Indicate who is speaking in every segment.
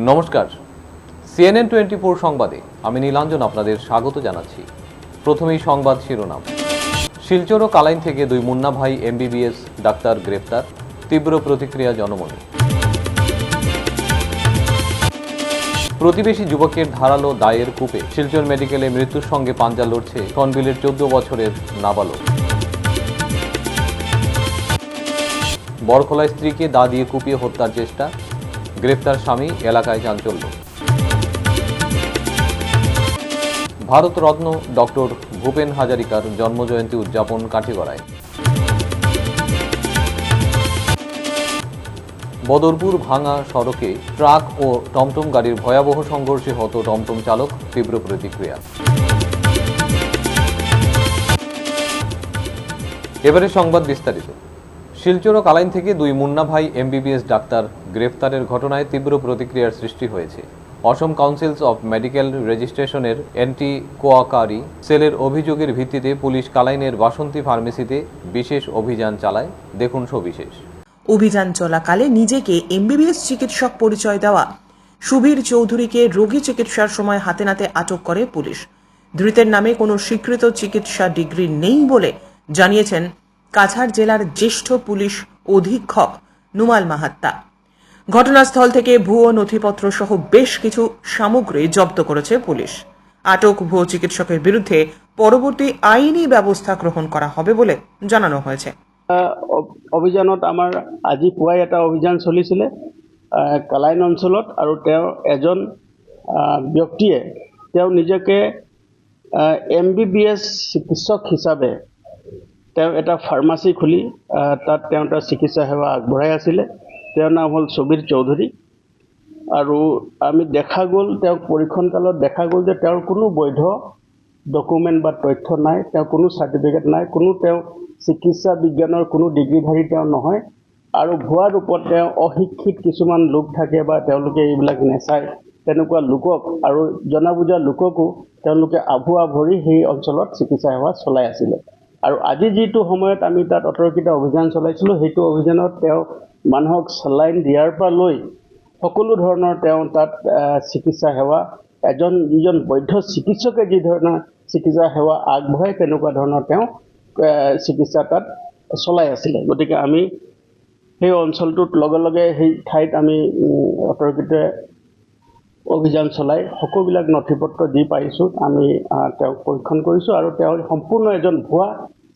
Speaker 1: নমস্কার, CNN 24 সংবাদে আমি নীলাঞ্জন আপনাদের স্বাগত জানাচ্ছি। প্রথমেই সংবাদ শিরোনাম। শিলচর ও কালাইন থেকে দুই মুন্না ভাই MBBS ডাক্তার গ্রেপ্তার, তীব্র প্রতিক্রিয়া জনমনে। প্রতিবেশী যুবকের ধারালো দায়ের কূপে শিলচর মেডিকেলে মৃত্যুর সঙ্গে পাঞ্জা লড়ছে কনবিলের 14 বছরের নাবালক। বরখলায় স্ত্রীকে দা দিয়ে কুপিয়ে হত্যার চেষ্টা, গ্রেপ্তার স্বামী, এলাকায় চাঞ্চল্য। ভারতরত্ন ডক্টর ভূপেন হাজারিকার জন্মজয়ন্তী উদযাপন কাঠিগড়ায়। বদরপুর ভাঙা সড়কে ট্রাক ও টমটম গাড়ির ভয়াবহ সংঘর্ষে হত টমটম চালক, তীব্র প্রতিক্রিয়া। এবারে সংবাদ বিস্তারিত। শিলচর ও কালাইন থেকে দুই মুন্না ভাই MBBS ডাক্তার গ্রেফতারের ঘটনায় তীব্র প্রতিক্রিয়ার সৃষ্টি হয়েছে। অসম কাউন্সিলস অফ মেডিকেল রেজিস্ট্রেশনের অ্যান্টি কোয়াকারি সেলের অভিযোগের ভিত্তিতে পুলিশ কালাইনের বাসন্তী ফার্মেসিতে বিশেষ অভিযান চালায়। দেখুন সবিশেষ।
Speaker 2: অভিযান চলাকালে নিজেকে MBBS চিকিৎসক পরিচয় দেওয়া সুবীর চৌধুরীকে রোগী চিকিৎসার সময় হাতে নাতে আটক করে পুলিশ। ধৃতের নামে কোনো স্বীকৃত চিকিৎসা ডিগ্রি নেই বলে জানিয়েছেন কাছাড় জেলার জ্যেষ্ঠ পুলিশ অধীক্ষক নুমাল মাহাত্তা। ঘটনাস্থল থেকে ভুয়ো নথিপত্র সহ বেশ কিছু সামগ্রী জব্দ করেছে পুলিশ। আটক ভুয়ো চিকিৎসকের বিরুদ্ধে পরবর্তী আইনি ব্যবস্থা গ্রহণ করা হবে বলে জানানো হয়েছে।
Speaker 3: অভিযানত আমাৰ আজি পুৱাই এটা অভিযান চলিছিলে কালাইন অঞ্চলত, আৰু তেওঁ এজন ব্যক্তিয়ে তেওঁ নিজকে MBBS চিকিৎসক হিচাপে তেওঁ এটা ফাৰ্মাচী খুলি তাত তেওঁ এটা চিকিৎসা সেৱা আগবঢ়াই আছিলে। তেওঁৰ নাম হ'ল সুবীৰ চৌধুৰী। আৰু আমি দেখা গ'ল, তেওঁক পৰীক্ষণ কালত দেখা গ'ল যে তেওঁৰ কোনো বৈধ ডকুমেণ্ট বা তথ্য নাই, তেওঁৰ কোনো চাৰ্টিফিকেট নাই, কোনো তেওঁ চিকিৎসা বিজ্ঞানৰ কোনো ডিগ্ৰীধাৰী তেওঁ নহয়। আৰু ভুৱা ৰূপত তেওঁ অশিক্ষিত কিছুমান লোক থাকে বা তেওঁলোকে এইবিলাক নেচায়, তেনেকুৱা লোকক আৰু জনা বুজা লোককো তেওঁলোকে আভুৱা ভৰি সেই অঞ্চলত চিকিৎসা সেৱা চলাই আছিলে। আৰু আজি যিটো সময়ত আমি তাত অতৰ্কিত অভিযান চলাইছিলোঁ, সেইটো অভিযানত তেওঁ মানুহক চেলাইন দিয়াৰ পৰা লৈ সকলো ধৰণৰ তেওঁ তাত চিকিৎসা সেৱা যিজন বৈধ চিকিৎসকে যি ধৰণৰ চিকিৎসা সেৱা আগবঢ়ায় তেনেকুৱা ধৰণৰ তেওঁ চিকিৎসা তাত চলাই আছিলে। গতিকে আমি সেই অঞ্চলটোত লগে লগে সেই ঠাইত আমি অতৰ্কিত অভিযান চলাই সকলোবিলাক নথিপত্ৰ দি পাৰিছোঁ। আমি তেওঁক পৰীক্ষণ কৰিছোঁ আৰু তেওঁ সম্পূৰ্ণ এজন ভুৱা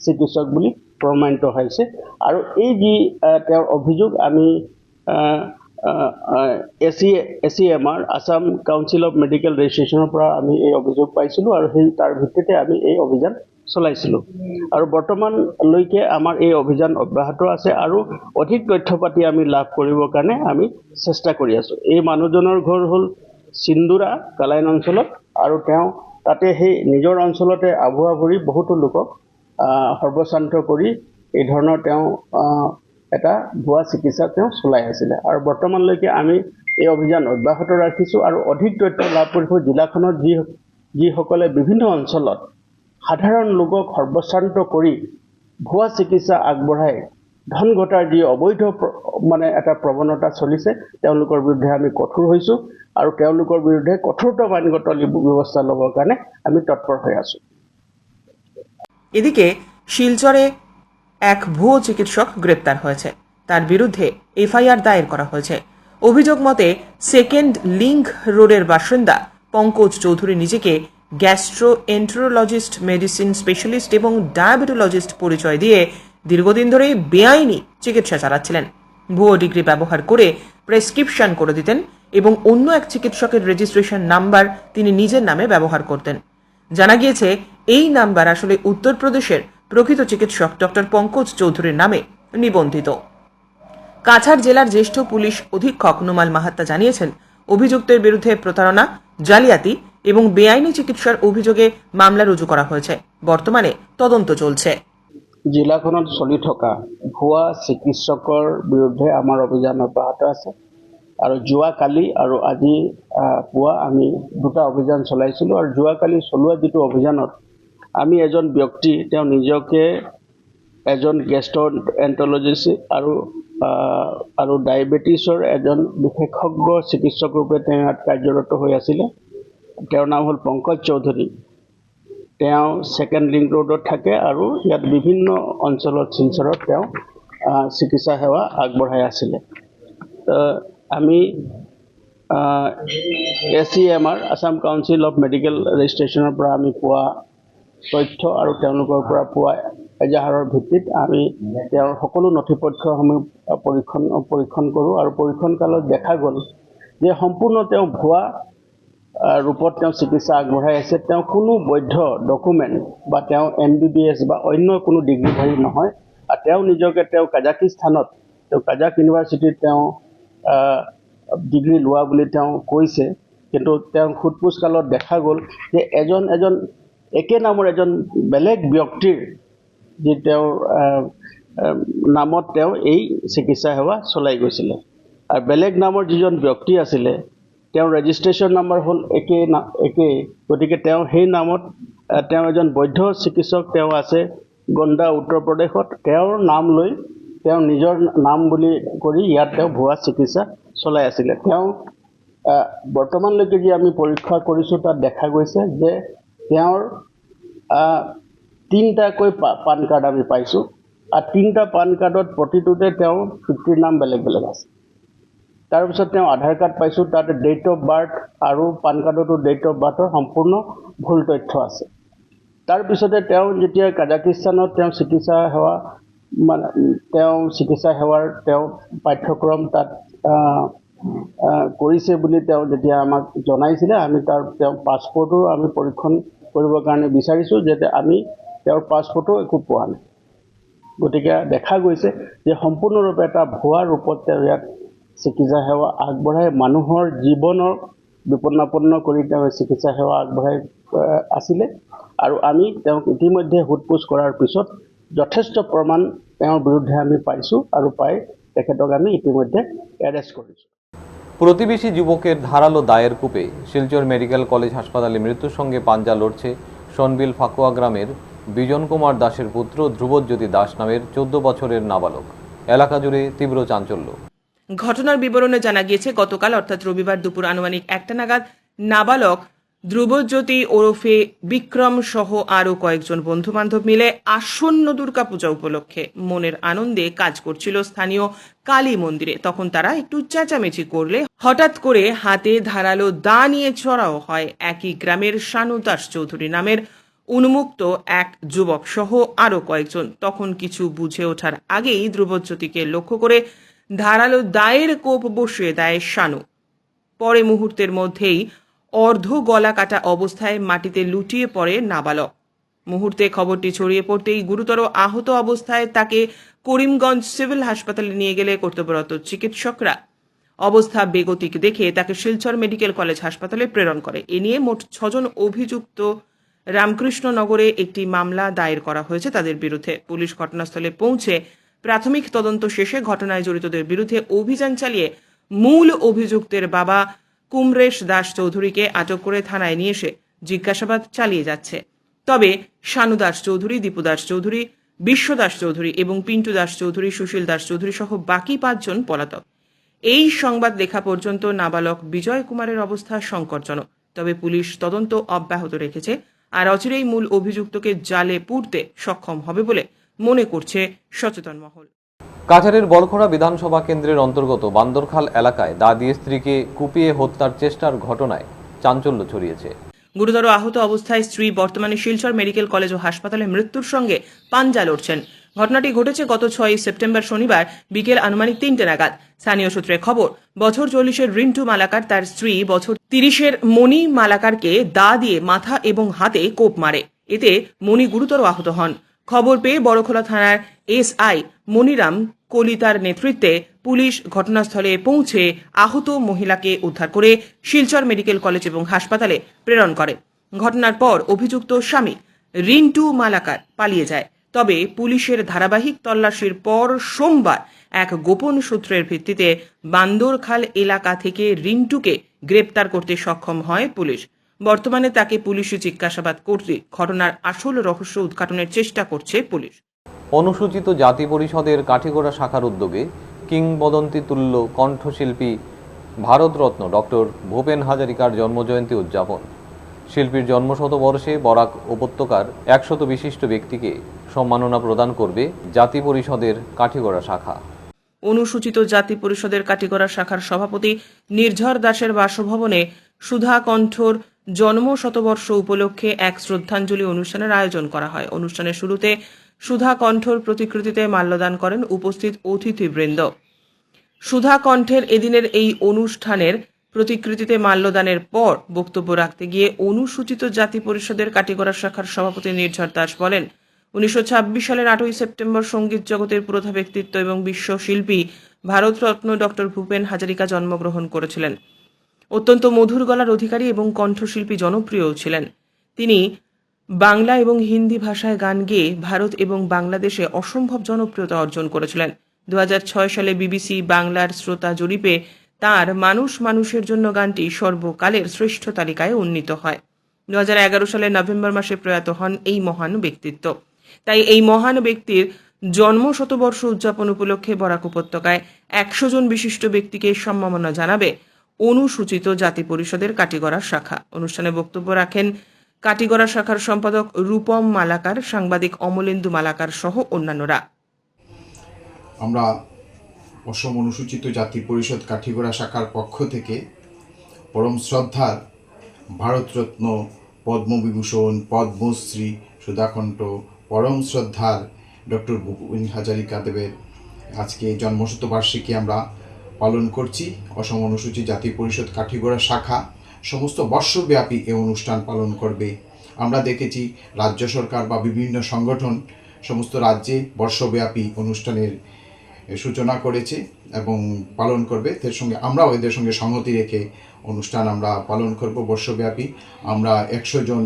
Speaker 3: চিকিৎসক বুলি প্ৰমাণিত হৈছে। আৰু এই যি তেওঁৰ অভিযোগ, আমি ACMR Assam council of medical ৰেজিষ্ট্ৰেশ্যনৰ পৰা আমি এই অভিযোগ পাইছিলোঁ আৰু সেই তাৰ ভিত্তিতে আমি এই অভিযান চলাইছিলোঁ। আৰু বৰ্তমানলৈকে আমাৰ এই অভিযান অব্যাহত আছে আৰু অধিক তথ্য পাতি আমি লাভ কৰিবৰ কাৰণে আমি চেষ্টা কৰি আছোঁ। এই মানুহজনৰ ঘৰ হ'ল চিন্দুৰা কালাইন অঞ্চলত, আৰু তেওঁ তাতে সেই নিজৰ অঞ্চলতে আভুৱা ভৰি বহুতো লোকক সৰ্বশ্ৰান্ত কৰি এই ধৰণৰ তেওঁ এটা ভুৱা চিকিৎসা তেওঁ চলাই আছিলে। আৰু বৰ্তমানলৈকে আমি এই অভিযান অব্যাহত ৰাখিছোঁ আৰু অধিক তথ্য লাভ কৰিছোঁ। জিলাখনত যিসকলে বিভিন্ন অঞ্চলত সাধাৰণ লোকক সৰ্বশ্ৰান্ত কৰি ভুৱা চিকিৎসা আগবঢ়াই ধন ঘটাৰ যি অবৈধ এটা প্ৰৱণতা চলিছে, তেওঁলোকৰ বিৰুদ্ধে আমি কঠোৰ হৈছোঁ আৰু তেওঁলোকৰ বিৰুদ্ধে কঠোৰতম আইনগত ব্যৱস্থা ল'বৰ কাৰণে আমি তৎপৰ হৈ আছোঁ।
Speaker 2: এদিকে শিলচরে এক ভুয়ো চিকিৎসক গ্রেপ্তার হয়েছে, তার বিরুদ্ধে FIR দায়ের করা হয়েছে। অভিযোগ মতে সেকেন্ড লিঙ্ক রোডের বাসিন্দা পঙ্কজ চৌধুরী নিজেকে গ্যাস্ট্রোএন্টারোলজিস্ট, মেডিসিন স্পেশালিস্ট এবং ডায়াবেটোলজিস্ট পরিচয় দিয়ে দীর্ঘদিন ধরেই বেআইনি চিকিৎসা চালাচ্ছিলেন। ভুয়ো ডিগ্রি ব্যবহার করে প্রেসক্রিপশন করে দিতেন এবং অন্য এক চিকিৎসকের রেজিস্ট্রেশন নাম্বার তিনি নিজের নামে ব্যবহার করতেন। জানা গিয়েছে এই নাম্বার আসলে উত্তরপ্রদেশের প্রকৃত চিকিৎসক ডক্টর পঙ্কজ চৌধুরীর নামে নিবন্ধিত। কাছাড় জেলার জ্যেষ্ঠ পুলিশ অধীক্ষক নুমাল মাহাত্তা জানিয়েছেন, অভিযুক্তের বিরুদ্ধে প্রতারণা, জালিয়াতি এবং বেআইনি চিকিৎসার অভিযোগে মামলা রুজু করা হয়েছে। বর্তমানে তদন্ত চলছে।
Speaker 3: জিলাখনত চলি থকা ভুৱা চিকিৎসকৰ বিৰুদ্ধে আমাৰ অভিযান অব্যাহত আছে আৰু যোৱাকালি আৰু আজি পুৱা আমি দুটা অভিযান চলাইছিলোঁ। আৰু যোৱাকালি চলোৱা যিটো অভিযানত আমি এজন ব্যক্তি, তেওঁ নিজকে এজন গেষ্ট্ৰ'এন্টাৰলজিষ্ট আৰু আৰু ডায়েবেটিছৰ এজন বিশেষজ্ঞ চিকিৎসক ৰূপে তেওঁ ইয়াত কাৰ্যৰত হৈ আছিলে। তেওঁৰ নাম হ'ল পংকজ চৌধুৰী। তেওঁ ছেকেণ্ড লিংক ৰোডত থাকে আৰু ইয়াত বিভিন্ন অঞ্চলত শিলচৰত তেওঁ চিকিৎসা সেৱা আগবঢ়াই আছিলে। আমি ACMR Assam council of medical ৰেজিষ্ট্ৰেশ্যনৰ পৰা আমি পোৱা তথ্য আৰু তেওঁলোকৰ পৰা পোৱা এজাহাৰৰ ভিত্তিত আমি তেওঁৰ সকলো নথিপত্ৰসমূহ পৰীক্ষণ কৰোঁ আৰু পৰীক্ষণ কালত দেখা গ'ল যে সম্পূৰ্ণ তেওঁ ভুৱা ৰূপত তেওঁ চিকিৎসা আগবঢ়াই আছে। তেওঁ কোনো বৈধ ডকুমেণ্ট বা তেওঁ MBBS বা অন্য কোনো ডিগ্ৰীধাৰী নহয়। আৰু তেওঁ নিজকে তেওঁ কাজাকিস্তানত কাজাক ইউনিভাৰ্চিটিত তেওঁ ডিগ্ৰী লোৱা বুলি তেওঁ কৈছে, কিন্তু তেওঁ সোধ-পোছ কালত দেখা গ'ল যে এজন একে নামৰ এজন বেলেগ ব্যক্তিৰ যি তেওঁৰ নামত তেওঁ এই চিকিৎসা সেৱা চলাই গৈছিলে। আৰু বেলেগ নামৰ যিজন ব্যক্তি আছিলে তেওঁৰ ৰেজিষ্ট্ৰেশ্যন নম্বৰ হ'ল একেই, গতিকে তেওঁ সেই নামত তেওঁ এজন বৈধ চিকিৎসক তেওঁ আছে গণ্ডা উত্তৰ প্ৰদেশত। তেওঁৰ নাম লৈ তেওঁ নিজৰ নাম বুলি কৰি ইয়াত তেওঁ ভুৱা চিকিৎসা চলাই আছিলে। তেওঁ বৰ্তমানলৈকে যি আমি পৰীক্ষা কৰিছোঁ তাত দেখা গৈছে যে তেওঁৰ 3টাকৈ পান কাৰ্ড আমি পাইছোঁ আৰু 3টা পান কাৰ্ডত প্ৰতিটোতে তেওঁৰ পিতৃৰ নাম বেলেগ বেলেগ আছে। তাৰপিছত তেওঁ আধাৰ কাৰ্ড পাইছোঁ, তাত ডেট অফ বাৰ্থ আৰু পান কাৰ্ডতো ডেট অফ বাৰ্থৰ সম্পূৰ্ণ ভুল তথ্য আছে। তাৰপিছতে তেওঁ যেতিয়া কাজাকিস্তানত তেওঁ চিকিৎসা সেৱাৰ তেওঁ পাঠ্যক্ৰম তাত কৰিছে বুলি তেওঁ যেতিয়া আমাক জনাইছিলে, আমি তেওঁ পাছপৰ্টো আমি পৰীক্ষণ কৰিবৰ কাৰণে বিচাৰিছোঁ, যাতে আমি তেওঁৰ পাছপৰ্টো একো পোৱা নাই। গতিকে দেখা গৈছে যে সম্পূৰ্ণৰূপে এটা ভুৱা ৰূপত তেওঁ ইয়াত চিকিৎসা সেৱা আগবঢ়াই মানুহৰ জীৱনৰ বিপন্নাপন্ন কৰি তেওঁ চিকিৎসা সেৱা আগবঢ়াই আছিলে। আৰু আমি তেওঁক ইতিমধ্যে সোধ-পোছ কৰাৰ পিছত যথেষ্ট প্ৰমাণ তেওঁৰ বিৰুদ্ধে আমি পাইছোঁ আৰু পাই তেখেতক আমি ইতিমধ্যে অ্যারেস্ট করেছি।
Speaker 1: প্রতিবেশী যুবকের ধারালো দায়ের কূপে শিলচর মেডিকেল কলেজ হাসপাতালে মৃত্যুর সঙ্গে পাঞ্জা লড়ছে সনবিল ফাকুয়া গ্রামের বিজন কুমার দাসের পুত্র ধ্রুবজ্যোতি দাস নামের 14 বছরের নাবালক। এলাকা জুড়ে তীব্র চাঞ্চল্য।
Speaker 2: ঘটনার বিবরণে জানা গিয়েছে গতকাল অর্থাৎ রবিবার দুপুর আনুমানিক 1টা নাগাদ নাবালক ধ্রুবজ্যোতি ওরফে বিক্রম সহ আরও কয়েকজন বন্ধু-বান্ধব মিলে আসন্ন দুর্গাপূজা উপলক্ষে মনের আনন্দে কাজ করছিল স্থানীয় কালী মন্দিরে। তখন তারা একটু চেঁচামেচি করলে হঠাৎ করে হাতে ধারালো দা নিয়ে চড়াও হয় একই গ্রামের শানু দাস চৌধুরী নামের উন্মুক্ত এক যুবক সহ আরও কয়েকজন। তখন কিছু বুঝে ওঠার আগেই ধ্রুবজ্যোতিকে লক্ষ্য করে ধারালো দায়ের কোপ বসিয়ে দেয় শানু। পরে মুহূর্তের মধ্যেই অর্ধ গলা কাটা অবস্থায় মাটিতে লুটিয়ে পড়ে নাবালক। মুহূর্তে খবরটি ছড়িয়ে পড়তেই গুরুতর আহত অবস্থায় তাকে করিমগঞ্জ সিভিল হাসপাতালে নিয়ে গেলে কর্তব্যরত চিকিৎসকরা অবস্থা বেগতিক দেখে তাকে শিলচর মেডিকেল কলেজ হাসপাতালে প্রেরণ করে। এ নিয়ে মোট 6 জন অভিযুক্ত রামকৃষ্ণনগরে একটি মামলা দায়ের করা হয়েছে তাদের বিরুদ্ধে। পুলিশ ঘটনাস্থলে পৌঁছে প্রাথমিক তদন্ত শেষে ঘটনায় জড়িতদের বিরুদ্ধে অভিযান চালিয়ে মূল অভিযুক্তের বাবা কুমরেশ দাস চৌধুরীকে আটক করে থানায় নিয়ে এসে জিজ্ঞাসাবাদ চালিয়ে যাচ্ছে। তবে শানু দাস চৌধুরী, দীপু দাস চৌধুরী, বিশ্ব দাস চৌধুরী এবং পিন্টু দাস চৌধুরী, সুশীল দাস চৌধুরী সহ বাকি 5 জন পলাতক। এই সংবাদ লেখা পর্যন্ত নাবালক বিজয় কুমারের অবস্থা সংকটজনক। তবে পুলিশ তদন্ত অব্যাহত রেখেছে আর অচিরেই মূল অভিযুক্তকে জালে পুরতে সক্ষম হবে বলে মনে করছে সচেতন মহল।
Speaker 1: কাছাড়ের বলখড়া বিধানসভা কেন্দ্রের অন্তর্গত বান্দরখাল এলাকায় দা দিয়ে স্ত্রীকে কুপিয়ে হত্যার চেষ্টার ঘটনায় চাঞ্চল্য ছড়িয়েছে।
Speaker 2: গুরুতর আহত অবস্থায় স্ত্রী বর্তমানে শিলচর মেডিকেল কলেজ ও হাসপাতালে মৃত্যুর সঙ্গে পাঞ্জা লড়ছেন। ঘটনাটি ঘটেছে গত 6 সেপ্টেম্বর শনিবার বিকেল আনুমানিক 3টে নাগাদ। স্থানীয় সূত্রে খবর, বছর 40-এর রিন্টু মালাকার তার স্ত্রী বছর 30-এর মণি মালাকারকে দা দিয়ে মাথা এবং হাতে কোপ মারে। এতে মণি গুরুতর আহত হন। খবর পেয়ে বড়খোলা থানার SI মনিরাম কলিতার নেতৃত্বে পুলিশ ঘটনাস্থলে পৌঁছে আহত মহিলাকে উদ্ধার করে শিলচর মেডিকেল কলেজ এবং হাসপাতালে প্রেরণ করে। ঘটনার পর অভিযুক্ত স্বামী রিন্টু মালাকার পালিয়ে যায়। তবে পুলিশের ধারাবাহিক তল্লাশির পর সোমবার এক গোপন সূত্রের ভিত্তিতে বান্দরখাল এলাকা থেকে রিন্টুকে গ্রেপ্তার করতে সক্ষম হয় পুলিশ। বর্তমানে তাকে পুলিশি জিজ্ঞাসাবাদ করতে ঘটনার আসল রহস্য উদ্ঘাটনের চেষ্টা করছে পুলিশ।
Speaker 1: অনুসূচিত জাতি পরিষদের কাঠিগড়া শাখার উদ্যোগে কিংবদন্তি তুল্য কণ্ঠশিল্পী ভারতরত্ন ডক্টর ভূপেন হাজারিকার জন্মজয়ন্তী উদযাপন। শিল্পীর জন্মশতবর্ষে বরাক উপত্যকার 100 বিশিষ্ট ব্যক্তিকে সম্মাননা প্রদান করবে জাতি পরিষদের কাঠিগড়া শাখা।
Speaker 2: অনুসূচিত জাতি পরিষদের কাটিগড়া শাখার সভাপতি নির্ঝর দাসের বাসভবনে সুধা কণ্ঠর জন্ম শতবর্ষ উপলক্ষে এক শ্রদ্ধাঞ্জলি অনুষ্ঠানের আয়োজন করা হয়। অনুষ্ঠানের শুরুতে সুধা কণ্ঠর প্রতিকৃতিতে মাল্যদান করেন উপস্থিত অতিথিবৃন্দ। সুধা কণ্ঠের এদিনের এই অনুষ্ঠানের প্রতিকৃতিতে মাল্যদানের পর বক্তব্য রাখতে গিয়ে অনুসূচিত জাতি পরিষদের কাটিগড়া শাখার সভাপতি নির্ঝর দাস বলেন, 1926 সালের 8ই সেপ্টেম্বর সঙ্গীত জগতের পুরোধা ব্যক্তিত্ব এবং বিশ্বশিল্পী ভারতরত্ন ডক্টর ভূপেন হাজারিকা জন্মগ্রহণ করেছিলেন। অত্যন্ত মধুর গলার অধিকারী এবং কণ্ঠশিল্পী জনপ্রিয়ও ছিলেন। তিনি বাংলা এবং হিন্দি ভাষায় গান গেয়ে ভারত এবং বাংলাদেশে অসম্ভব জনপ্রিয়তা অর্জন করেছিলেন। 2006 সালে বিবিসি বাংলার শ্রোতা জরিপে তার মানুষ মানুষের জন্য গানটি সর্বকালের শ্রেষ্ঠ তালিকায় উন্নীত হয়। 2011 সালের নভেম্বর মাসে প্রয়াত হন এই মহান ব্যক্তিত্ব। তাই এই মহান ব্যক্তির জন্ম শতবর্ষ উদযাপন উপলক্ষে বরাক উপত্যকায় 100 জন বিশিষ্ট ব্যক্তিকে সম্মাননা জানাবে অনুসূচিত জাতি পরিষদের কাটিগড়া শাখা। অনুষ্ঠানে বক্তব্য রাখেন কাটিগড়া শাখার সম্পাদক রূপম মালাকার, সাংবাদিক অমলেন্দু মালাকার সহ অন্যান্যরা।
Speaker 4: আমরা অসম অনুসূচিত জাতি পরিষদ কাঠিগড়া শাখার পক্ষ থেকে পরম শ্রদ্ধার ভারতরত্ন, পদ্মবিভূষণ, পদ্মশ্রী সুধাকণ্ঠ, পরম শ্রদ্ধার ডক্টর ভূপেন হাজারিকা দেবের আজকে জন্মশতবার্ষিকী আমরা পালন করছি। অসম অনুসূচিত জাতি পরিষদ কাঠিগড়া শাখা সমস্ত বর্ষব্যাপী এই অনুষ্ঠান পালন করবে। আমরা দেখেছি রাজ্য সরকার বা বিভিন্ন সংগঠন সমস্ত রাজ্যে বর্ষব্যাপী অনুষ্ঠানের সূচনা করেছে এবং পালন করবে। এর সঙ্গে আমরাও এদের সঙ্গে সংহতি রেখে অনুষ্ঠান আমরা পালন করব বর্ষব্যাপী। আমরা 100 জন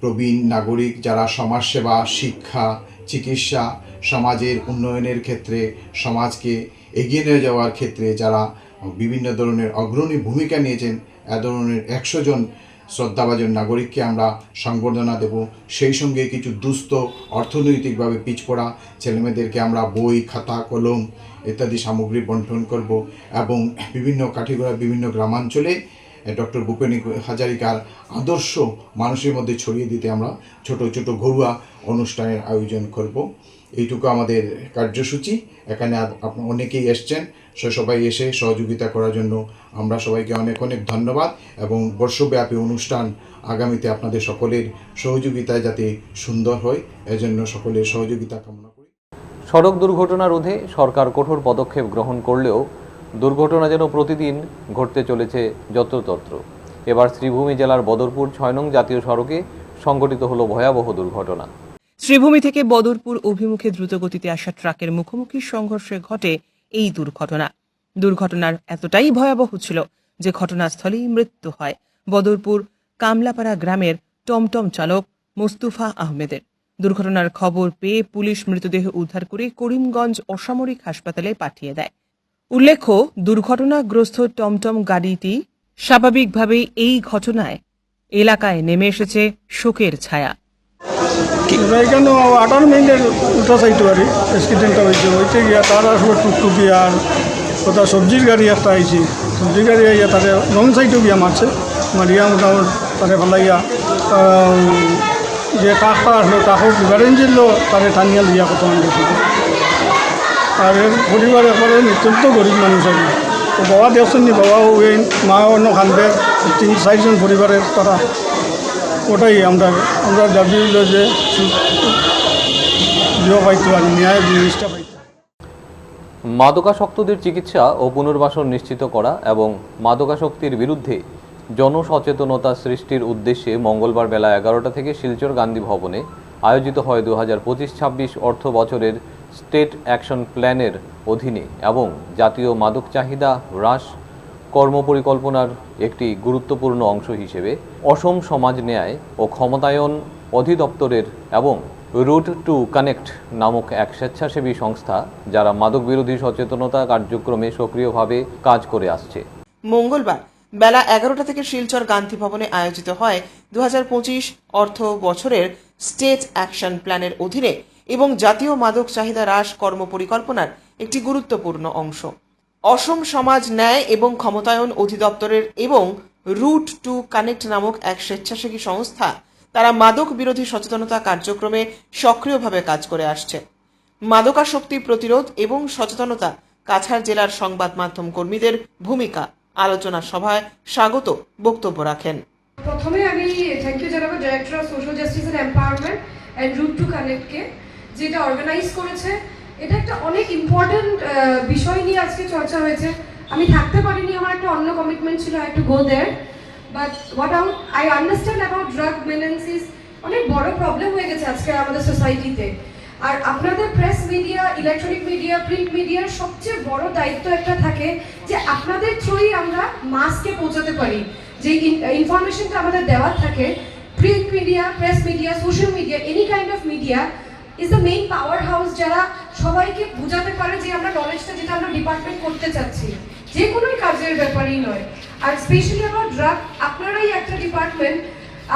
Speaker 4: প্রবীণ নাগরিক যারা সমাজসেবা, শিক্ষা, চিকিৎসা, সমাজের উন্নয়নের ক্ষেত্রে, সমাজকে এগিয়ে নিয়ে যাওয়ার ক্ষেত্রে যারা বিভিন্ন ধরনের অগ্রণী ভূমিকা নিয়েছেন, এ ধরনের 100 জন শ্রদ্ধাভাজন নাগরিককে আমরা সংবর্ধনা দেব। সেই সঙ্গে কিছু দুস্থ, অর্থনৈতিকভাবে পিছপড়া ছেলেমেয়েদেরকে আমরা বই, খাতা, কলম ইত্যাদি সামগ্রী বন্টন করব এবং বিভিন্ন কাঠিগড়ার বিভিন্ন গ্রামাঞ্চলে ডক্টর ভূপেন হাজারিকার আদর্শ মানুষের মধ্যে ছড়িয়ে দিতে আমরা ছোট ছোট ঘরোয়া অনুষ্ঠানের আয়োজন করব। এইটুকু আমাদের কার্যসূচি। এখানে আপনারা অনেকেই এসছেন, সবাই এসে সহযোগিতা করার জন্য আমরা সবাইকে অনেক অনেক ধন্যবাদ এবং বর্ষব্যাপী অনুষ্ঠান আগামীতে আপনাদের সকলের সহযোগিতায় যাতে সুন্দর হয় এজন্য সকলের সহযোগিতা কামনা করি।
Speaker 1: সড়ক দুর্ঘটনা রোধে সরকার কঠোর পদক্ষেপ গ্রহণ করলেও দুর্ঘটনা যেন প্রতিদিন ঘটতে চলেছে যত্রতত্র। এবার শ্রীভূমি জেলার বদরপুর 6 নং জাতীয় সড়কে সংঘটিত হলো ভয়াবহ দুর্ঘটনা।
Speaker 2: শ্রীভূমি থেকে বদরপুর অভিমুখে দ্রুতগতিতে আসা ট্রাকের মুখোমুখি সংঘর্ষে ঘটে এই দুর্ঘটনা। দুর্ঘটনার এতটাই ভয়াবহ ছিল যে ঘটনাস্থলেই মৃত্যু হয় বদরপুর কামলাপাড়া গ্রামের টমটম চালক মোস্তফা আহমেদের। দুর্ঘটনার খবর পেয়ে পুলিশ মৃতদেহ উদ্ধার করে করিমগঞ্জ অসামরিক হাসপাতালে পাঠিয়ে দেয়। উল্লেখ্য, দুর্ঘটনাগ্রস্ত টমটম গাড়িটি স্বাভাবিকভাবেই এই ঘটনায় এলাকায় নেমে এসেছে শোকের ছায়া।
Speaker 5: এখানে 18 মিনিটের উল্টা সাইড আর অ্যাক্সিডেন্টটা হয়েছে। হইতে গিয়া তার আসলে টুকটুকি আর কোথা সবজির গাড়ি একটা আইছে। সবজির গাড়ি আইয়া তারে রং সাইডও গিয়া মারছে, মারিয়া মোটামুটি তারে ফেলাইয়া যে ট্রাকটা আসলো ট্রাকও গাড়ি ছিল তারে টানিয়া লিয়া কত গেছিল। আর এর পরিবার একবারে অত্যন্ত গরিব মানুষ আর কি। তো বাবা দেখছেন নি, বাবাও ওই মা অন্য খানবে 3-4 জন পরিবারের তারা। ওটাই আমরা দাবি হইল যে পাইতো আর ন্যায় জিনিসটা পাইতো।
Speaker 1: মাদকাসক্তদের চিকিৎসা ও পুনর্বাসন নিশ্চিত করা এবং মাদকাসক্তির বিরুদ্ধে জনসচেতনতা সৃষ্টির উদ্দেশ্যে মঙ্গলবার বেলা 11টা থেকে শিলচর গান্ধী ভবনে আয়োজিত হয় 2025-26 অর্থ বছরের স্টেট অ্যাকশন প্ল্যানের অধীনে এবং জাতীয় মাদক চাহিদা হ্রাস কর্মপরিকল্পনার একটি গুরুত্বপূর্ণ অংশ হিসেবে অসম সমাজ ন্যায় ও ক্ষমতায়ন অধিদপ্তরের এবং রুট টু কানেক্ট নামক এক স্বেচ্ছাসেবী সংস্থা যারা মাদক বিরোধী সচেতনতা কার্যক্রমে সক্রিয়ভাবে কাজ করে আসছে।
Speaker 2: মঙ্গলবার বেলা 11টা থেকে শিলচর গান্ধী ভবনে আয়োজিত হয় 2025 অর্থ বছরের স্টেট অ্যাকশন প্ল্যানের অধীনে এবং জাতীয় মাদক চাহিদা হ্রাস কর্মপরিকল্পনার একটি গুরুত্বপূর্ণ অংশ। অসম সমাজ ন্যায় এবং ক্ষমতায়ন অধিদপ্তরের এবং রুট টু কানেক্ট নামক এক স্বেচ্ছাসেবী সংস্থা তারা মাদক বিরোধী সচেতনতা কার্যক্রমে সক্রিয়ভাবে কাজ করে আসছে। মাদকাসক্তি প্রতিরোধ এবং সচেতনতা কাছাড় জেলার সংবাদ মাধ্যম কর্মীদের ভূমিকা আলোচনা সভায় স্বাগত বক্তব্য রাখেন।
Speaker 6: প্রথমে আমি থ্যাংক ইউ জানাবো director of social justice and empowerment and root to কানেক্টকে, যেটা অর্গানাইজ করেছে। এটা একটা অনেক ইম্পর্টেন্ট বিষয় নিয়ে আজকে চর্চা হয়েছে। আমি থাকতে পারিনি, আমার একটা অন্য কমিটমেন্ট ছিল, I to go there. But what I understand about drug menaces অনেক বড় প্রবলেম হয়ে গেছে আজকে আমাদের সোসাইটিতে। আর আপনাদের press media, electronic media, print মিডিয়ার সবচেয়ে বড় দায়িত্ব একটা থাকে যে আপনাদের থ্রুই আমরা মাসকে পৌঁছাতে পারি। যে ইনফরমেশনটা আমাদের দেওয়ার থাকে, print media, press media, social media, any kind of media is the main power house, যারা সবাইকে বোঝাতে পারে যে আমরা নলেজটা যেটা আমরা ডিপার্টমেন্ট করতে চাচ্ছি, যে কোনো কাজের ব্যাপারেই নয়। আর স্পেশালি আমার ড্রাগ, আপনারাই একটা ডিপার্টমেন্ট,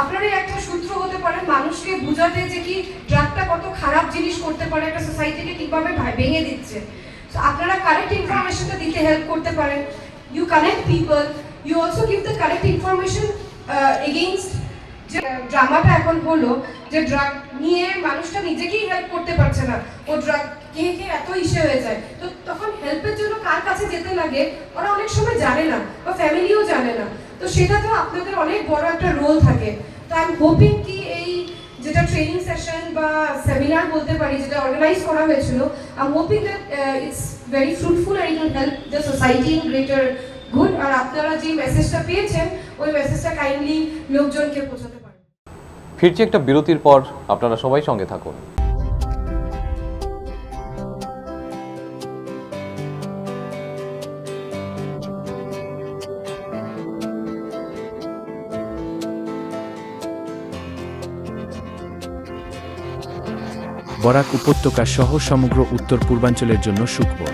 Speaker 6: আপনারাই একটা সূত্র হতে পারেন মানুষকে বোঝাতে যে কি ড্রাগটা কত খারাপ জিনিস করতে পারে, একটা সোসাইটিকে কিভাবে ভেঙে দিচ্ছে। তো আপনারা কারেক্ট ইনফরমেশনটা দিতে হেল্প করতে পারেন। You connect people, you also give the correct information against যে ড্রামাটা এখন হলো যে ড্রাগ নিয়ে মানুষটা নিজেকেই হেল্প করতে পারছে না, ও ড্রাগ কে এত ইস্যু হয়ে যায়। তো তখন হেল্পের জন্য কার কাছে যেতে লাগে ওরা অনেক সময় জানে না, বা ফ্যামিলিও জানে না। তো সেটা তো আপনাদের অনেক বড় একটা রোল থাকে। তো আই এম হোপিং কি এই যেটা ট্রেনিং সেশন বা সেমিনার বলতে পারি যেটা অর্গানাইজ করা হয়েছিল, I am hoping that it's very fruitful and it will help the society in greater good. আর আপনারা যে মেসেজটা পেয়েছেন ওই মেসেজটা কাইন্ডলি লোকজনকে পৌঁছাতে পারেন।
Speaker 1: ফিরছি একটা বিরতির পর, আপনারা সবাই সঙ্গে থাকুন।
Speaker 7: বরাক উপত্যকা সহ সমগ্র উত্তর পূর্বাঞ্চলের জন্য সুখবর।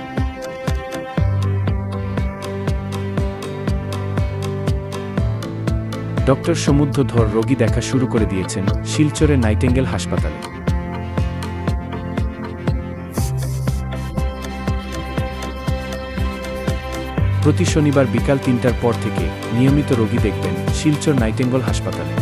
Speaker 7: ডক্টর সমুদ্র ধর রোগী দেখা শুরু করে দিয়েছেন শিলচরের নাইটেঙ্গেল হাসপাতালে। প্রতি শনিবার বিকাল ৩টার পর থেকে নিয়মিত রোগী দেখবেন শিলচর নাইটেঙ্গেল হাসপাতালে।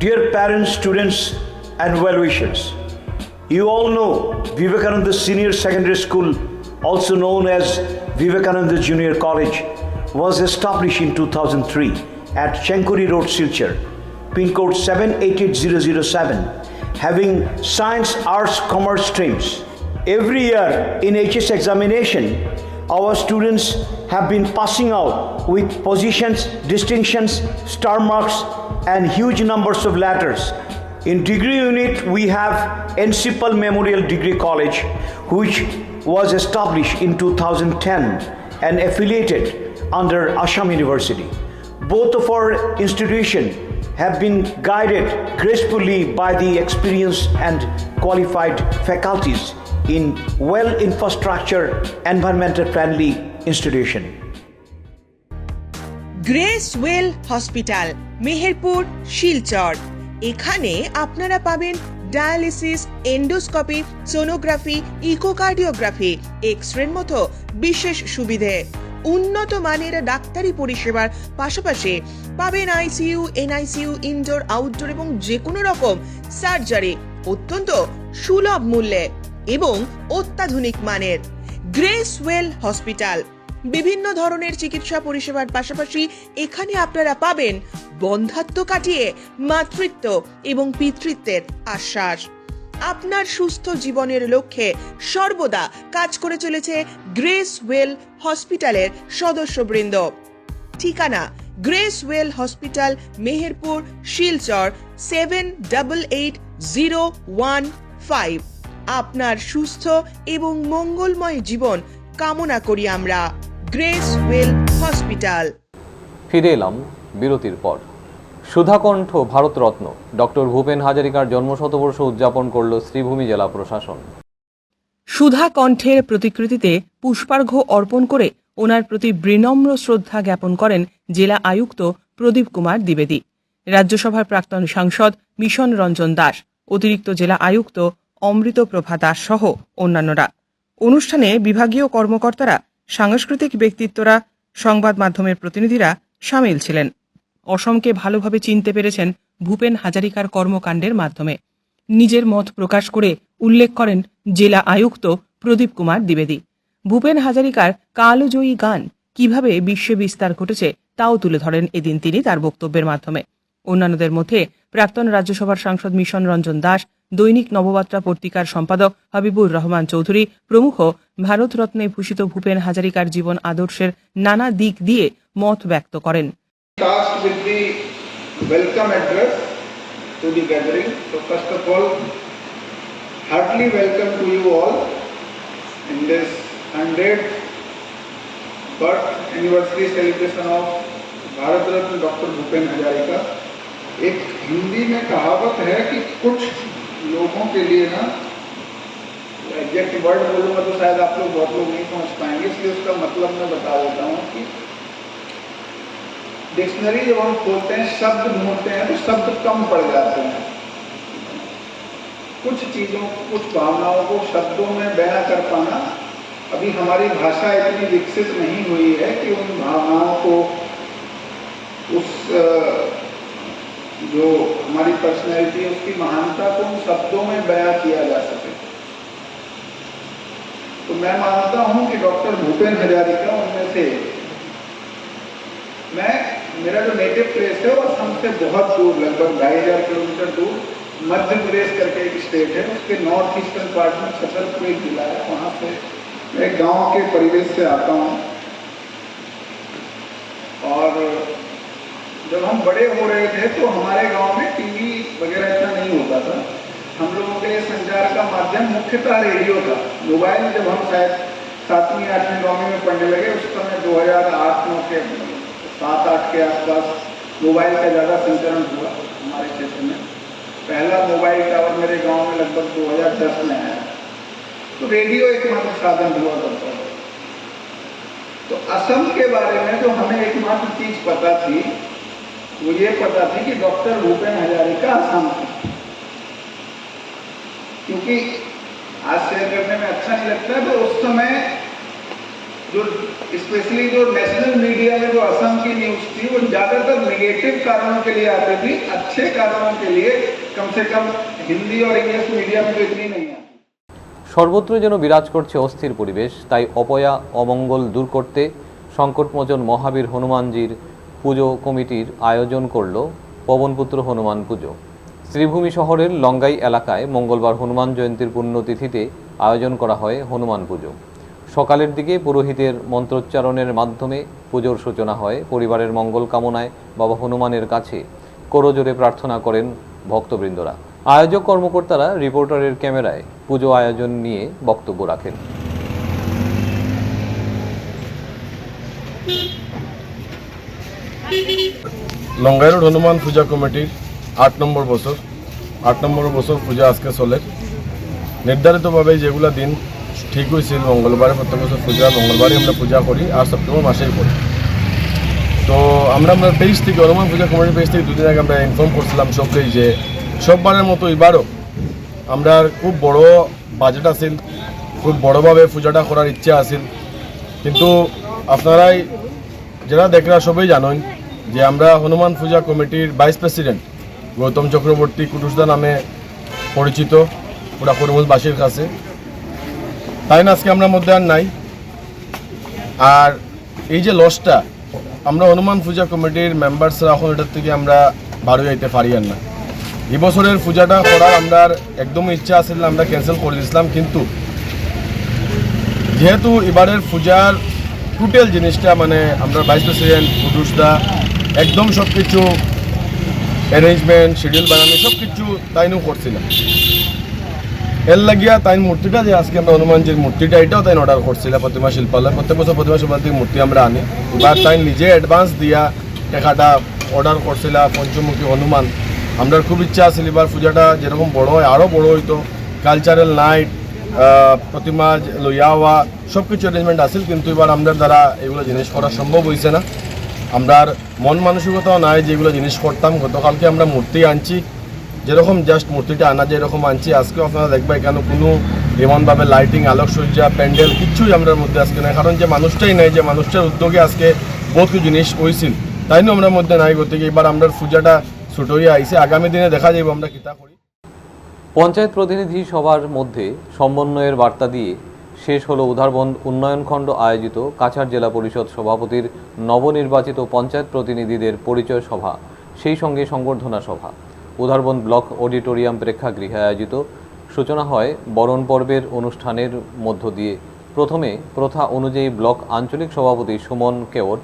Speaker 8: Dear parents, students and well-wishers, you all know Vivekananda Senior Secondary School, also known as Vivekananda Junior College, was established in 2003 at Chenkuri Road, Silchar, pin code 788007, having science, arts, commerce streams. Every year in HS examination, our students have been passing out with positions, distinctions, star marks, and huge numbers of letters. In degree unit, we have Encipal Memorial Degree College, which was established in 2010 and affiliated under Assam University. Both of our institutions have been guided gracefully by the experienced and qualified faculties in well-infrastructure, environmental-friendly institution.
Speaker 2: Grace well hospital, Meherpur, Silchar. এখানে আপনারা পাবেন dialysis, endoscopy, sonography, echocardiography, এক্স-রের মতো বিশেষ সুবিধে। উন্নত মানের ডাক্তারি পরিষেবার পাশাপাশি পাবেন আইসিইউ, এনআইসিইউ, ইনডোর, আউটডোর এবং যে কোনো রকম সার্জারি অত্যন্ত সুলভ মূল্যে এবং অত্যাধুনিক মানের। গ্রেস ওয়েল হসপিটাল বিভিন্ন ধরনের চিকিৎসা পরিষেবার পাশাপাশি এখানে আপনারা পাবেন বন্ধ্যাত্ব কাটিয়ে মাতৃত্ব এবং পিতৃত্বের আশ্বাস। আপনার সুস্থ জীবনের লক্ষ্যে সর্বদা কাজ করে চলেছে গ্রেস ওয়েল হসপিটালের সদস্যবৃন্দ। ঠিকানা grace well hospital, Meherpur, Silchar 788015। আপনার সুস্থ এবং মঙ্গলময় জীবন কামনা করি আমরা। Grace well hospital.
Speaker 1: ফিরে এলাম বিরতির পর। সুধাকণ্ঠ ভারতরত্ন ডক্টর ভূপেন হাজারিকার জন্মশতবর্ষ উদযাপন করল শ্রীভূমি জেলা প্রশাসন।
Speaker 2: সুধা কণ্ঠের প্রতিকৃতিতে পুষ্পার্ঘ্য অর্পণ করে ওনার প্রতি বিনম্র শ্রদ্ধা জ্ঞাপন করেন জেলা আয়ুক্ত প্রদীপ কুমার দ্বিবেদী, রাজ্যসভার প্রাক্তন সাংসদ মিশন রঞ্জন দাস, অতিরিক্ত জেলা আয়ুক্ত অমৃতপ্রভা দাস সহ অন্যান্যরা। অনুষ্ঠানে বিভাগীয় কর্মকর্তারা, সাংস্কৃতিক ব্যক্তিত্বরা, সংবাদ মাধ্যমের প্রতিনিধিরা সামিল ছিলেন। অসমকে ভালোভাবে চিনতে পেরেছেন ভূপেন হাজারিকার কর্মকাণ্ডের মাধ্যমে। নিজের মত প্রকাশ করে উল্লেখ করেন জেলা আয়ুক্ত প্রদীপ কুমার দ্বিবেদী। ভূপেন হাজারিকার কালজয়ী গান কিভাবে বিশ্বে বিস্তার ঘটেছে তাও তুলে ধরেন এদিন তিনি তার বক্তব্যের মাধ্যমে। অন্যান্যদের মধ্যে প্রাক্তন রাজ্যসভার সাংসদ মিশন রঞ্জন দাস, দৈনিক নববার্তা পত্রিকার সম্পাদক হাবিবুর রহমান চৌধুরী প্রমুখ ভারতরত্নে ভূষিত ভূপেন হাজারিকার জীবন আদর্শের নানা দিক দিয়ে মত ব্যক্ত করেন।
Speaker 9: To the gathering. So first of all, heartily welcome to you all in this 100th birth anniversary celebration of Bharat Ratna Dr. Bhupen Hajarika. एक हिंदी में कहावत है कि कुछ लोगों के लिए ना एग्जैक्ट वर्ड बोलूँगा तो शायद आप लोग बहुत लोग नहीं समझ पाएंगे, इसलिए उसका मतलब मैं बता देता हूँ कि डिक्शनरी जब हम खोलते हैं, शब्द ढूंढते हैं तो शब्द कम पड़ जाते हैं। कुछ चीज़ों, कुछ भावनाओं को शब्दों में बयां कर पाना, अभी हमारी भाषा इतनी विकसित नहीं हुई है कि उन भावनाओं को, उस जो हमारी पर्सनैलिटी है उसकी महानता को उन शब्दों में बयां किया जा सके। तो मैं मानता हूं कि डॉक्टर भूपेन हजारिका उनमें से। मेरा जो नेटिव प्लेस है वो असम से बहुत दूर, लगभग 2500 किलोमीटर दूर मध्य प्रदेश करके एक स्टेट है, उसके नॉर्थ ईस्टर्न पार्ट में छतरपुर एक जिला है, वहाँ से मैं गांव के परिवेश से आता हूँ। और जब हम बड़े हो रहे थे तो हमारे गांव में टीवी वगैरह इतना नहीं होता था। हम लोगों के लिए संचार का माध्यम मुख्यतः रेडियो था। मोबाइल जब हम शायद 7वीं 8वीं 9वीं में पढ़ने लगे उस समय 2008-9 के 7-8 के आसपास मोबाइल का ज़्यादा संचरण हुआ हमारे क्षेत्र में। पहला मोबाइल टावर मेरे गांव में लगभग 2010 में आया। तो रेडियो एकमात्र साधन हुआ करता था। तो असम के बारे में जो हमें एकमात्र चीज़ पता थी वो ये पता थी कि डॉक्टर भूपेन हजारिका असम थे। क्योंकि आज शेयर करने में अच्छा नहीं लगता है, तो उस समय जो स्पेशली जो नेशनल मीडिया में जो असम की न्यूज़ थी वो ज़्यादातर नेगेटिव कारणों के लिए आती थी, अच्छे कारणों के लिए कम से कम हिंदी और इंग्लिश मीडिया में तो इतनी नहीं आती।
Speaker 1: সর্বত্র যেন বিরাজ করছে অস্থির পরিবেশ, তাই অপয়া অমঙ্গল দূর করতে সংকটমোচন মহাবীর হনুমানজির পুজো কমিটির আয়োজন করল পবনপুত্র হনুমান পুজো। শ্রীভূমি শহরের লঙ্গাই এলাকায় মঙ্গলবার হনুমান জয়ন্তীর পুণ্যতিথিতে আয়োজন করা হয় হনুমান পুজো। সকালের দিকে পুরোহিতের মন্ত্রোচ্চারণের মাধ্যমে পুজোর সূচনা হয়। পরিবারের মঙ্গল কামনায় বাবা হনুমানের কাছে করজোড়ে প্রার্থনা করেন ভক্তবৃন্দরা। আয়োজক কর্মকর্তারা রিপোর্টারের ক্যামেরায় পুজো আয়োজন নিয়ে বক্তব্য রাখেন।
Speaker 10: লঙ্গাই রোড হনুমান পূজা কমিটির 8 নম্বর বছর পূজা আজকে চলে। নির্ধারিতভাবে যেগুলা দিন ঠিক হয়েছিল মঙ্গলবারে প্রত্যেক বছর পূজা, মঙ্গলবারই আমরা পূজা করি আর সেপ্টেম্বর মাসেই করি। তো আমরা 23 থেকে হনুমান পূজা কমিটির 23 থেকে দুদিন আগে আমরা ইনফর্ম করছিলাম সবকেই যে সববারের মতো এবারও আমরা খুব বড় বাজেট আছিল, খুব বড়োভাবে পূজাটা করার ইচ্ছা আছিল। কিন্তু আপনারাই যারা দেখরা সবাই জানেন যে আমরা হনুমান পূজা কমিটির ভাইস প্রেসিডেন্ট গৌতম চক্রবর্তী কুটুসদা নামে পরিচিত পুরা করিমগঞ্জবাসীর কাছে, তাই না আজকে আমরা মধ্যে আর নাই। আর এই যে লসটা আমরা হনুমান পূজা কমিটির মেম্বার্সরা এখন এটার থেকে আমরা বারো যাইতে পারি আর না। এই বছরের পূজাটা করার আমরা একদমই ইচ্ছা আছিল, আমরা ক্যান্সেল করে দিয়েছিলাম। কিন্তু যেহেতু এবারের পূজার টোটাল জিনিসটা মানে আমরা ভাইস প্রেসিডেন্ট কুটুসদা একদম সব কিছু অ্যারেঞ্জমেন্ট শিডিউল বানানো সব কিছু তাইনও করছিলাম। এর লাগিয়া তাই মূর্তিটা যে আজকে আমরা হনুমানজির মূর্তিটা এটাও তাই অর্ডার করছিলাম প্রতিমা শিল্পালয়। প্রত্যেক বছর প্রতিমা শিল্পালয় থেকে মূর্তি আমরা আনি, এবার তাই নিজে অ্যাডভান্স দিয়া টাকাটা অর্ডার করছিল পঞ্চমুখী হনুমান। আমরা খুব ইচ্ছা আছিল এবার পূজাটা যেরকম বড় হয় আরও বড় হইতো, কালচারাল নাইট, প্রতিমা লইয়া হওয়া সব কিছু অ্যারেঞ্জমেন্ট আছিল, কিন্তু এবার আমাদের দ্বারা এগুলো জিনিস করা সম্ভব হয়েছে না। আমরা মন মানসিকতাও নাই যেগুলো জিনিস করতাম। গতকালকে আমরা মূর্তি আনছি, যেরকম জাস্ট মূর্তিটা আনা যায় এরকম আনছি। আজকে আপনারা দেখবা এখানে কোনো এমনভাবে লাইটিং, আলোকসজ্জা, প্যান্ডেল কিচ্ছুই আমাদের মধ্যে আজকে নাই, কারণ যে মানুষটাই নাই, যে মানুষটার উদ্যোগে আজকে বহুত কিছু জিনিস হয়েছিল তাই নিয়ে আমরা মধ্যে নাই। গতিকে এবার আমরা পূজাটা ছোট হয়ে আইসে, আগামী দিনে দেখা যাইব আমরা কিতা করি।
Speaker 1: পঞ্চায়েত প্রতিনিধি সভার মধ্যে সমন্বয়ের বার্তা দিয়ে শেষ হলো উধারবন্দ উন্নয়ন খণ্ড আয়োজিত কাছাড় জেলা পরিষদ সভাপতির নবনির্বাচিত পঞ্চায়েত প্রতিনিধিদের পরিচয় সভা, সেই সঙ্গে সংবর্ধনা সভা। উধারবন্দ ব্লক অডিটোরিয়াম প্রেক্ষাগৃহে আয়োজিত সূচনা হয় বরণ পর্বের অনুষ্ঠানের মধ্য দিয়ে। প্রথমে প্রথা অনুযায়ী ব্লক আঞ্চলিক সভাপতি সুমন কেওট,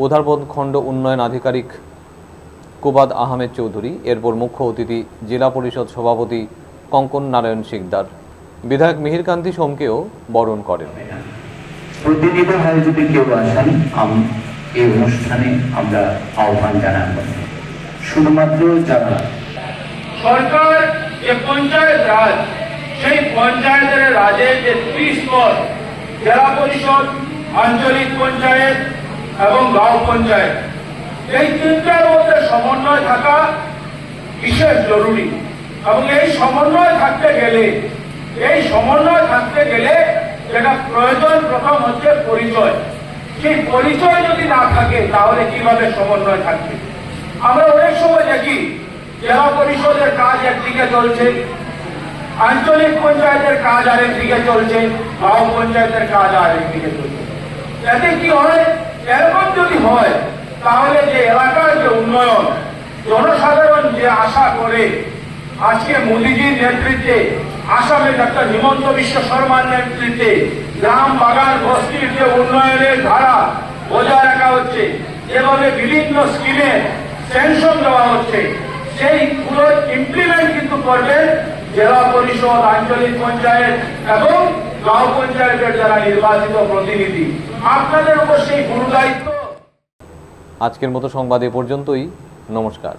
Speaker 1: উধারবন্দ খণ্ড উন্নয়ন আধিকারিক কুবাদ আহমেদ চৌধুরী, এরপর মুখ্য অতিথি জেলা পরিষদ সভাপতি কঙ্কন নারায়ণ শিকদার, বিধায়ক মিহিরকান্তি সোমকেও বরণ করেন।
Speaker 11: প্রতিনিধি হয়ে যদি কেউ আসেন এই অনুষ্ঠানে আমরা আহ্বান জানাবো। শুধুমাত্র যারা
Speaker 12: সরকার যে পঞ্চায়েত রাজ, সেই পঞ্চায়েতের রাজের যে 30 স্তর, জেলা পরিষদ, আঞ্চলিক পঞ্চায়েত এবং গাঁও পঞ্চায়েত, এই তিনটার মধ্যে সমন্বয় থাকা বিশেষ জরুরি। এবং এই সমন্বয় থাকতে গেলে যেটা প্রয়োজন প্রথম হচ্ছে পরিচয়। সেই পরিচয় যদি না থাকে তাহলে কিভাবে সমন্বয় থাকবে? আমরা অনেক সময় দেখি জেলা পরিষদের কাজ একদিকে চলছে, আঞ্চলিক পঞ্চায়েতের কাজ আরেকদিকে চলছে, গাঁও পঞ্চায়েতের কাজ আরেকদিকে চলছে। এতে কি হয়? এরকম যদি হয় তাহলে যে এলাকার যে উন্নয়ন, জনসাধারণ যে আশা করে, আজকে মোদীজির নেতৃত্বে, আসামে ডক্টর হিমন্ত বিশ্ব শর্মার নেতৃত্বে গ্রাম বাগান বস্তির যে উন্নয়নের ধারা বজায় রাখা হচ্ছে, যেভাবে বিভিন্ন স্কিমে স্যাংশন দেওয়া হচ্ছে, সেইগুলো ইমপ্লিমেন্ট কিন্তু করবেন জেলা পরিষদ, আঞ্চলিক পঞ্চায়েত এবং গাঁও পঞ্চায়েতের যারা নির্বাচিত প্রতিনিধি। আপনাদের উপর সেই গুরুদায়িত্ব।
Speaker 1: আজকের মতো সংবাদ এ পর্যন্তই। নমস্কার।